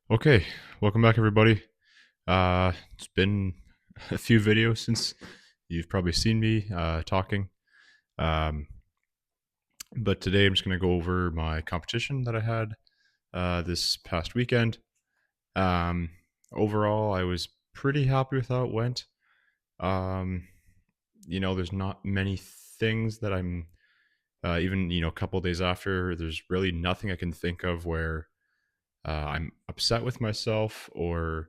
Okay, welcome back, everybody. It's been a few videos since you've probably seen me talking, um, but today I'm just going to go over my competition that I had this past weekend. Um, Overall, I was pretty happy with how it went. Um, there's not many things that I'm even a couple days after. There's really nothing I can think of where I'm upset with myself or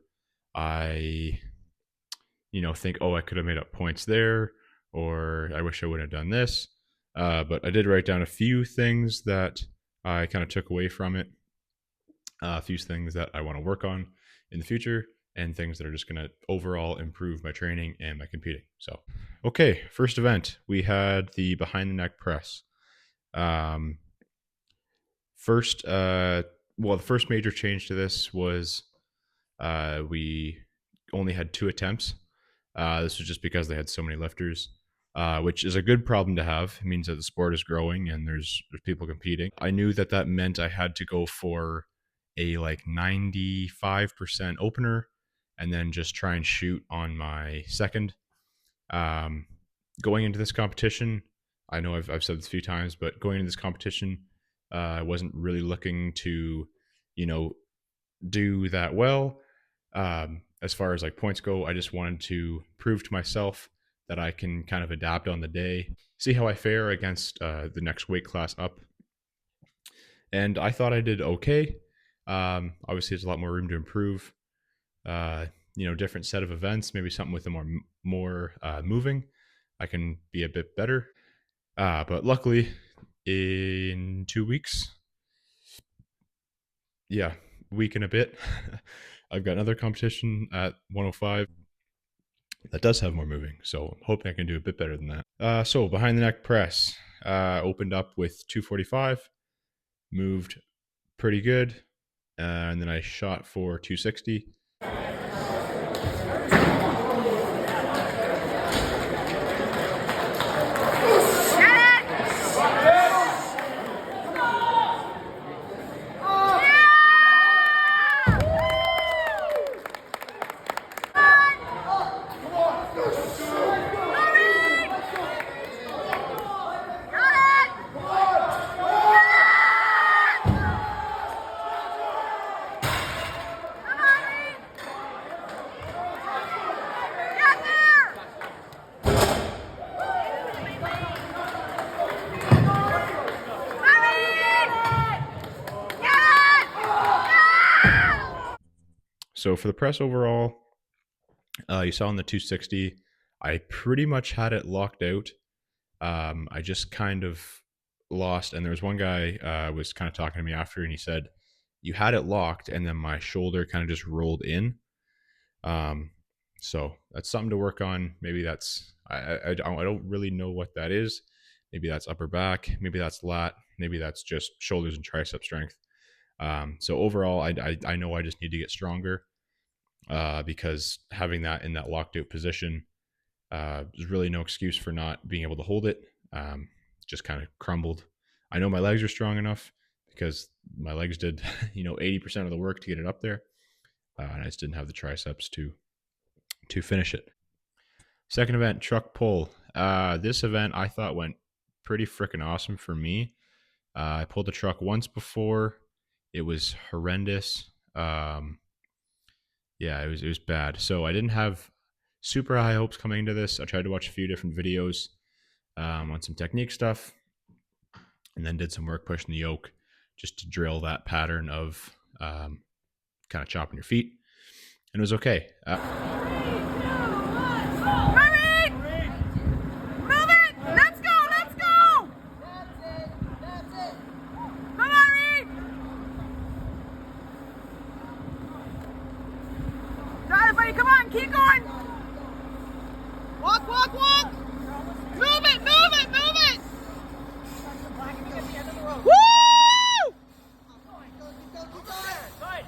I think, oh, I could have made up points there, or I wish I would have done this. But I did write down a few things that I kind of took away from it, a few things that I want to work on in the future, and things that are just going to overall improve my training and my competing. So, okay, first event, we had the behind the neck press. Um, first, the first major change to this was we only had 2 attempts. This was just because they had so many lifters, which is a good problem to have. It means that the sport is growing and there's people competing. I knew that that meant I had to go for a like 95% opener and then just try and shoot on my second. Um, Going into this competition, I know I've said this a few times, but going into this competition, I wasn't really looking to, you know, do that well. As far as like points go, I just wanted to prove to myself that I can kind of adapt on the day, see how I fare against the next weight class up. And I thought I did okay. Obviously, there's a lot more room to improve. Uh, Different set of events, maybe something with a more moving. I can be a bit better. But luckily, in 2 weeks, yeah, week and a bit, I've got another competition at 105 that does have more moving. So I'm hoping I can do a bit better than that. So behind the neck press, opened up with 245, moved pretty good, and then I shot for 260. So for the press overall, you saw in the 260, I pretty much had it locked out. I just kind of lost, and there was one guy was kind of talking to me after, and he said, "You had it locked, and then my shoulder kind of just rolled in." Um, so that's something to work on. Maybe that's I don't really know what that is. Maybe that's upper back. Maybe that's lat. Maybe that's just shoulders and tricep strength. So overall, I know I just need to get stronger because having that in that locked out position, there's really no excuse for not being able to hold it. Just kind of crumbled. I know my legs are strong enough because my legs did 80% of the work to get it up there, and I just didn't have the triceps to finish it. Second event, truck pull. This event I thought went pretty freaking awesome for me. I pulled the truck once before. It was horrendous. Yeah, it was bad. So I didn't have super high hopes coming into this. I tried to watch a few different videos on some technique stuff, and then did some work pushing the yoke just to drill that pattern of kind of chopping your feet, and it was okay. Come on, keep going. Walk, walk, walk. Move it, move it, move it. Woo!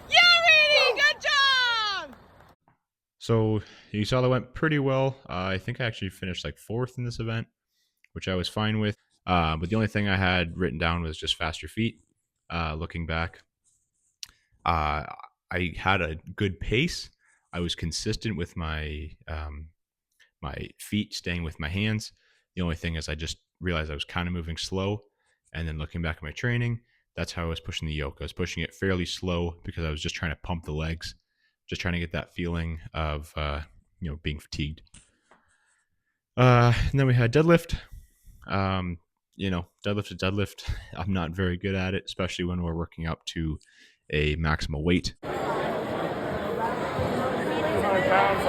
Yeah, Reedy, good job. So you saw that went pretty well. I think I actually finished like fourth in this event, which I was fine with. But the only thing I had written down was just faster feet. Looking back, uh, I had a good pace. I was consistent with my feet staying with my hands. The only thing is, I just realized I was kind of moving slow. And then looking back at my training, that's how I was pushing the yoke. I was pushing it fairly slow because I was just trying to pump the legs, just trying to get that feeling of being fatigued. And then we had deadlift. Um, deadlift to deadlift. I'm not very good at it, especially when we're working up to a maximal weight. 200 pounds,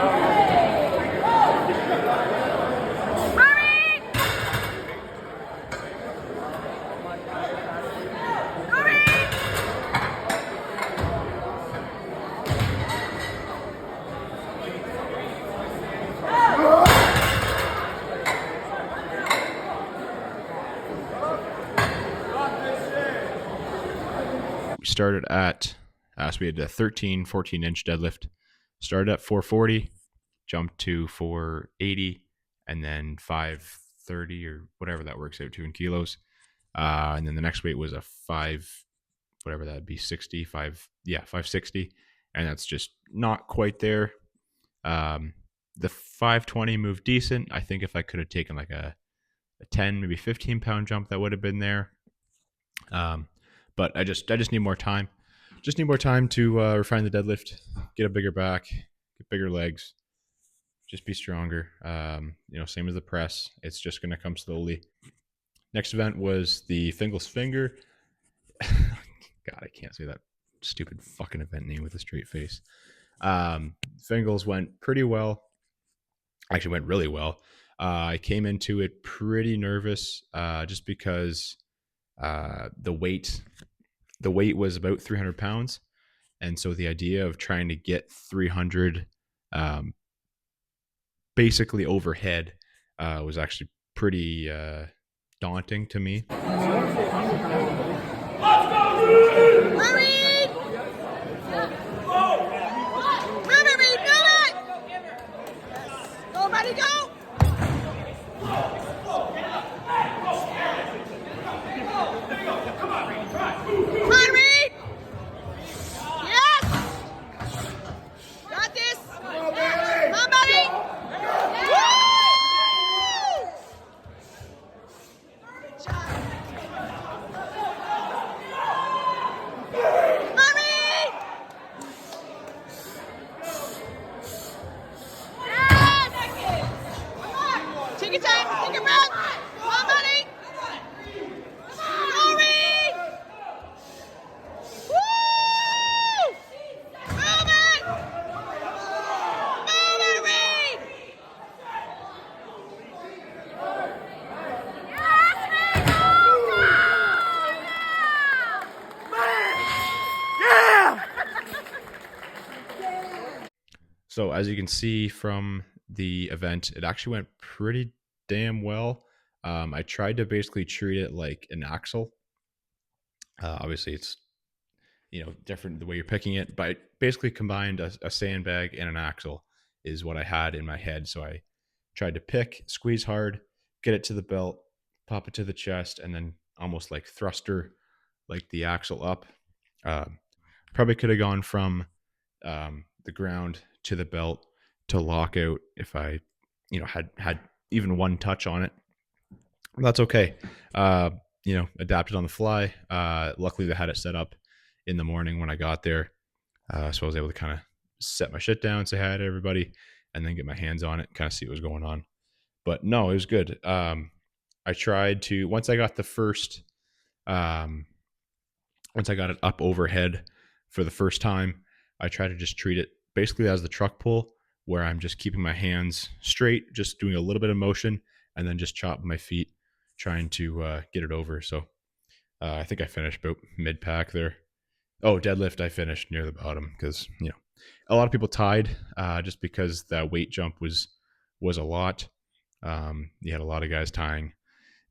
We started at, so we had a 13, 14-inch deadlift. Started at 440, jumped to 480, and then 530 or whatever that works out to in kilos. And then the next weight was a 5, whatever that'd be, 65, 560. And that's just not quite there. The 520 moved decent. I think if I could have taken like a 10, maybe 15-pound jump, that would have been there. But I just need more time. Just need more time to refine the deadlift, get a bigger back, get bigger legs, just be stronger. Same as the press. It's just going to come slowly. Next event was the Fingal's Finger. God, I can't say that stupid fucking event name with a straight face. Fingal's went pretty well. Actually, went really well. I came into it pretty nervous, just because the weight was about 300 pounds, and so the idea of trying to get 300 basically overhead was actually pretty daunting to me. Take your time, take your breath. Come on, buddy. Go, Reed. Woo! Move it. Move it, Reed. Yeah! So as you can see from the event, it actually went pretty damn well. I tried to basically treat it like an axle. Obviously, it's different the way you're picking it, but I basically combined a sandbag and an axle is what I had in my head. So I tried to pick, squeeze hard, get it to the belt, pop it to the chest, and then almost like thruster, like the axle up. Probably could have gone from the ground to the belt to lockout if I, had even one touch on it. That's okay. Adapted on the fly. Luckily, they had it set up in the morning when I got there, so I was able to kind of set my shit down, say hi to everybody, and then get my hands on it, kind of see what was going on. But no, it was good. I tried to once I got it up overhead for the first time, I tried to just treat it basically as the truck pull, where I'm just keeping my hands straight, just doing a little bit of motion, and then just chopping my feet, trying to get it over. So I think I finished about mid pack there. Oh, deadlift, I finished near the bottom because a lot of people tied, just because that weight jump was a lot. You had a lot of guys tying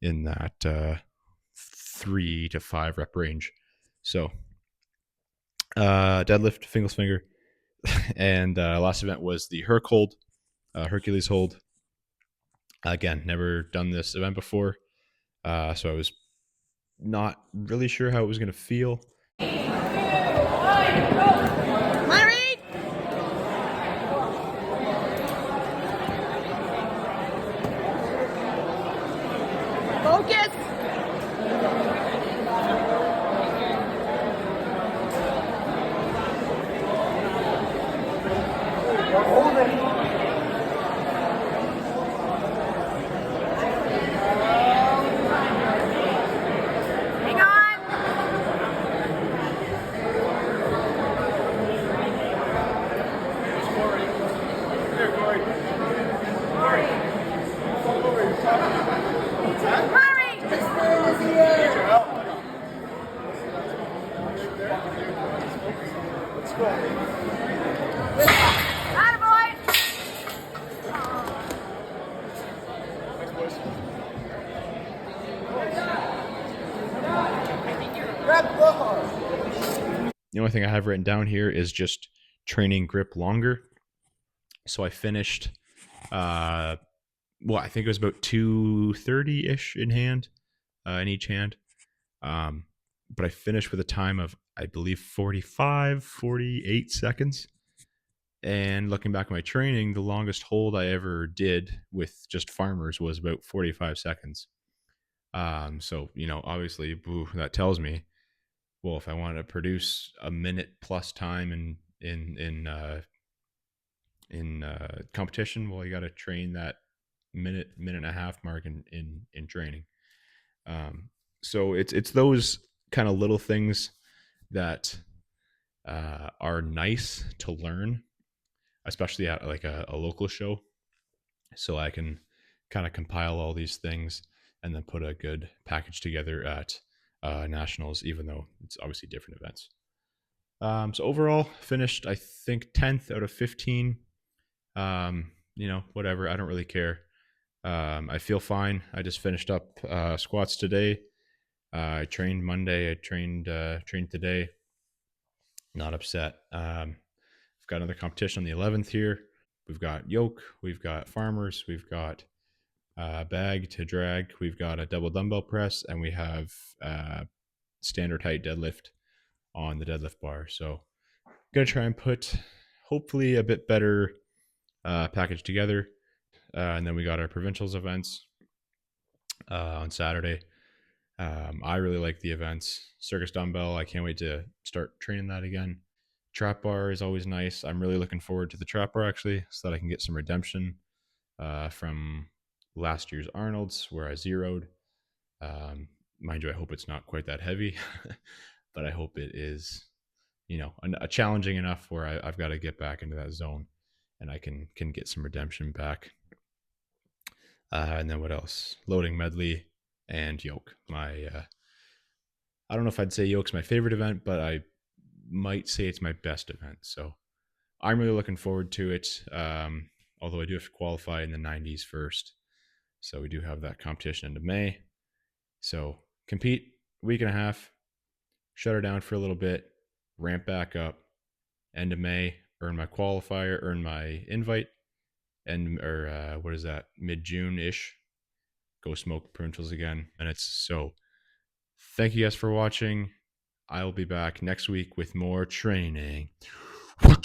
in that 3 to 5 rep range. So deadlift, Fingal's Finger, and last event was the Herc hold, Hercules hold. Again, never done this event before, so I was not really sure how it was going to feel. Attaboy. The only thing I have written down here is just training grip longer. So I finished, uh, well, I think it was about 230 ish in hand, in each hand. Um, but I finished with a time of, I believe, 45, 48 seconds. And looking back at my training, the longest hold I ever did with just farmers was about 45 seconds. So, obviously, that tells me, well, if I want to produce a minute plus time in competition, well, you got to train that minute and a half mark in training. Um, so it's those kind of little things that are nice to learn, especially at like a local show. So I can kind of compile all these things and then put a good package together at nationals, even though it's obviously different events. So overall, finished I think 10th out of 15. Whatever. I don't really care. I feel fine. I just finished up squats today. I trained Monday. I trained today. Not upset. We've got another competition on the 11th here. We've got yoke. We've got farmers. We've got bag to drag. We've got a double dumbbell press, and we have standard height deadlift on the deadlift bar. So I'm gonna try and put hopefully a bit better package together. And then we got our provincials events on Saturday. I really like the events. Circus dumbbell. I can't wait to start training that again. Trap bar is always nice. I'm really looking forward to the trap bar actually, so that I can get some redemption from last year's Arnold's where I zeroed. Mind you, I hope it's not quite that heavy, but I hope it is, a challenging enough where I've got to get back into that zone, and I can get some redemption back. And then what else? Loading medley and yoke. I don't know if I'd say yoke's my favorite event, but I might say it's my best event. So I'm really looking forward to it. Although I do have to qualify in the 90s first, so we do have that competition into May. So compete week and a half, shut her down for a little bit, ramp back up, end of May, earn my qualifier, earn my invite, and or what is that, mid June ish, go smoke provincials again. And it's so. Thank you guys for watching. I will be back next week with more training.